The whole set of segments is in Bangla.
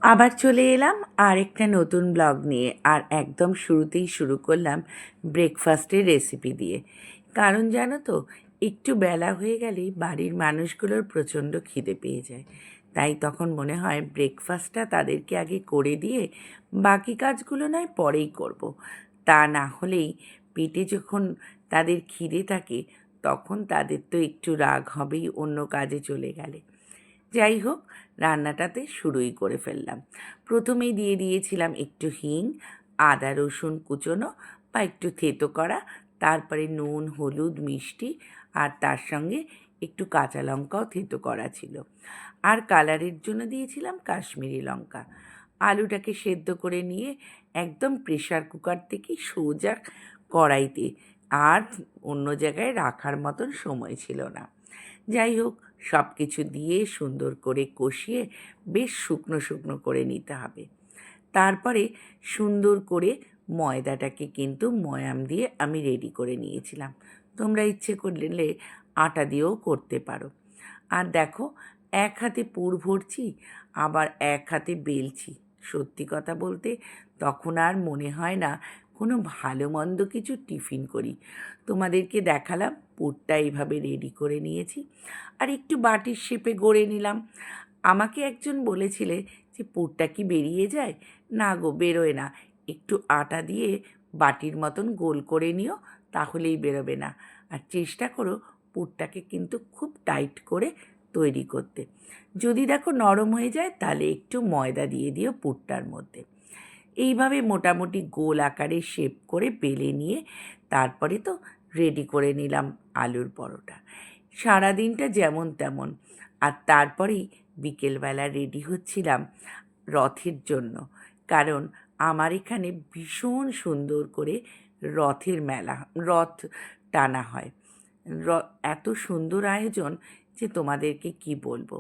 আবার চলে এলাম আরেকটা নতুন ব্লগ নিয়ে। আর একদম শুরুতেই শুরু করলাম ব্রেকফাস্টের রেসিপি দিয়ে। কারণ জানো তো, একটু বেলা হয়ে গেলেই বাড়ির মানুষগুলোর প্রচণ্ড খিদে পেয়ে যায়। তাই তখন মনে হয় ব্রেকফাস্টটা তাদেরকে আগে করে দিয়ে বাকি কাজগুলো নয় পরেই করব। তা না হলেই পেটে যখন তাদের খিদে থাকে তখন তাদের তো একটু রাগ হবেই অন্য কাজে চলে গেলে। যাই হোক, রান্নাটাতে শুরুই করে ফেললাম। প্রথমেই দিয়ে দিয়েছিলাম একটু হিং, আদা রসুন কুচোনো বা একটু থেতো করা, তারপরে নুন হলুদ মিষ্টি, আর তার সঙ্গে একটু কাঁচা লঙ্কাও থেতো করা ছিল। আর কালারের জন্য দিয়েছিলাম কাশ্মীরি লঙ্কা। আলুটাকে সেদ্ধ করে নিয়ে একদম প্রেশার কুকার থেকে সোজা কড়াইতে, আর অন্য জায়গায় রাখার মতন সময় ছিল না। যাই হোক, সব কিছু দিয়ে সুন্দর করে কষিয়ে বেশ শুকনো শুকনো করে নিতে হবে। তারপরে সুন্দর করে ময়দাটাকে কিন্তু ময়াম দিয়ে আমি রেডি করে নিয়েছিলাম। তোমরা ইচ্ছে করলে আটা দিয়েও করতে পারো। আর দেখো, এক হাতে পুর ভরছি, আবার এক হাতে বেলছি। সত্যি কথা বলতে তখন আর মনে হয় না কোনো ভালো মন্দ কিছু টিফিন করি। তোমাদেরকে দেখালাম পুরটা এইভাবে রেডি করে নিয়েছি, আর একটু বাটির শেপে গড়ে নিলাম। আমাকে একজন বলেছিলে যে পুরটা কি বেরিয়ে যায়? না গো, বেরোয় না। একটু আটা দিয়ে বাটির মতন গোল করে নিও, তাহলেই বেরোবে না। আর চেষ্টা করো পুরটাকে কিন্তু খুব টাইট করে তৈরি করতে। যদি দেখো নরম হয়ে যায় তাহলে একটু ময়দা দিয়ে দিও পুরটার মধ্যে। এইভাবে মোটামুটি গোল আকারে শেপ করে বেলে নিয়ে তারপরে তো রেডি করে নিলাম আলুর পরোটা। সারাদিনটা যেমন তেমন। আর তারপরেই বিকেলবেলা রেডি হচ্ছিলাম রথের জন্য। কারণ আমার এখানে ভীষণ সুন্দর করে রথের মেলা, রথ টানা হয়। এত সুন্দর আয়োজন যে তোমাদেরকে কি বলবো।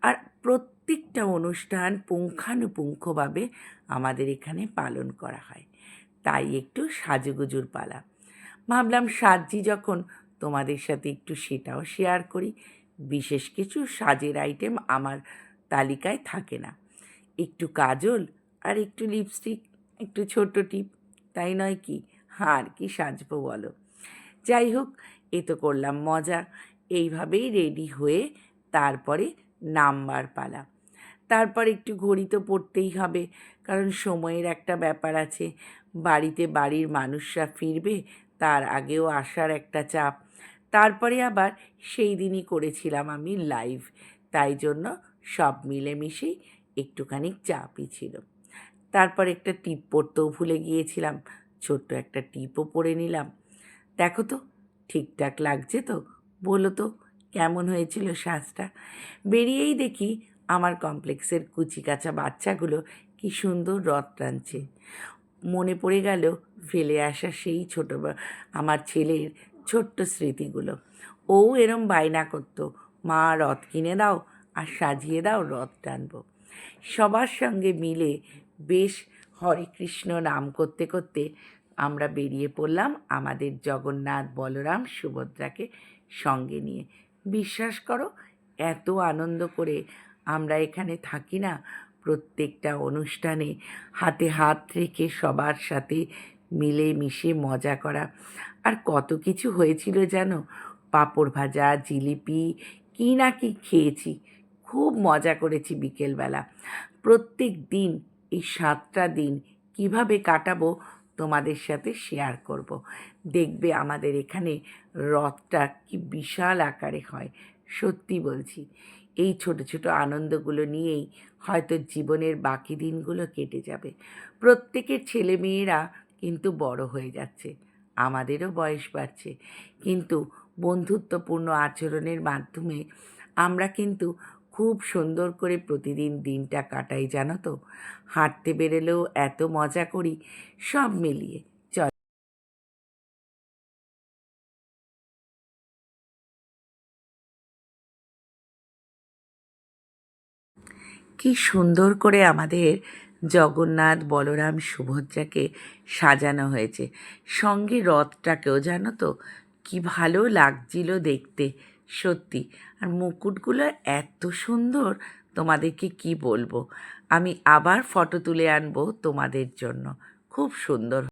আর প্রত্যেকটা অনুষ্ঠান পুঙ্খানুপুঙ্খভাবে আমাদের এখানে পালন করা হয়। তাই একটু সাজুগুজুর পালা। ভাবলাম সাজছি যখন, তোমাদের সাথে একটু সেটাও শেয়ার করি। বিশেষ কিছু সাজের আইটেম আমার তালিকায় থাকে না। একটু কাজল আর একটু লিপস্টিক, একটু ছোট টিপ, তাই নয় কি? আর কি সাজবো বলো। যাই হোক, এ তো করলাম মজা। এইভাবেই রেডি হয়ে তারপরে নামবার পালা। তারপর একটু ঘড়ি তো পড়তেই হবে, কারণ সময়ের একটা ব্যাপার আছে। বাড়িতে বাড়ির মানুষরা ফিরবে, তার আগেও আসার একটা চাপ। তারপরে আবার সেই দিনই করেছিলাম আমি লাইভ, তাই জন্য সব মিলেমিশেই একটুখানি চাপই ছিল। তারপর একটা টিপ পরতেও ভুলে গিয়েছিলাম, ছোট্ট একটা টিপও পরে নিলাম। দেখো তো, ঠিকঠাক লাগছে তো? বলো তো কেমন হয়েছিল সাজটা? বেরিয়েই দেখি আমার কমপ্লেক্সের কুচিকাঁচা বাচ্চাগুলো কি সুন্দর রথ টানছে। মনে পড়ে গেল ফেলে আসা সেই আমার ছেলের ছোট্ট স্মৃতিগুলো। ও এরম বায়না করতো, মা রথ কিনে দাও আর সাজিয়ে দাও, রথ টানবো। সবার সঙ্গে মিলে বেশ হরে কৃষ্ণ নাম করতে করতে আমরা বেরিয়ে পড়লাম আমাদের জগন্নাথ বলরাম সুভদ্রাকে সঙ্গে নিয়ে। বিশ্বাস করো, এত আনন্দ করে আমরা এখানে থাকি না, প্রত্যেকটা অনুষ্ঠানে হাতে হাত রেখে সবার সাথে মিলে মিশে মজা করা। আর কত কিছু হয়েছিল জানো, পাঁপড় ভাজা, জিলিপি, কী না কি খেয়েছি। খুব মজা করেছি বিকেলবেলা। প্রত্যেক দিন এই 7টা দিন কিভাবে কাটাবো তোমাদের সাথে শেয়ার করব। দেখবে আমাদের এখানে রথটা কি বিশাল আকারে হয়। সত্যি বলছি, এই ছোট ছোট আনন্দগুলো নিয়েই হয়তো জীবনের বাকি দিনগুলো কেটে যাবে। প্রত্যেকের ছেলে মেয়েরা কিন্তু বড় হয়ে যাচ্ছে, আমাদেরও বয়স বাড়ছে, কিন্তু বন্ধুত্বপূর্ণ আচরণের মাধ্যমে আমরা কিন্তু খুব সুন্দর করে প্রতিদিন দিনটা কাটাই জানো তো। হাঁটতে বেরোলেও এত মজা করি। সব মিলিয়ে চল, কি সুন্দর করে আমাদের জগন্নাথ বলরাম সুভদ্রাকে সাজানো হয়েছে। সঙ্গে রথটাকেও জানো তো, কি ভালো লাগছিল দেখতে। সত্যি। আর মুকুটগুলো এত সুন্দর, তোমাদেরকে কি বলবো। আমি আবার ফটো তুলে আনবো তোমাদের জন্য। খুব সুন্দর।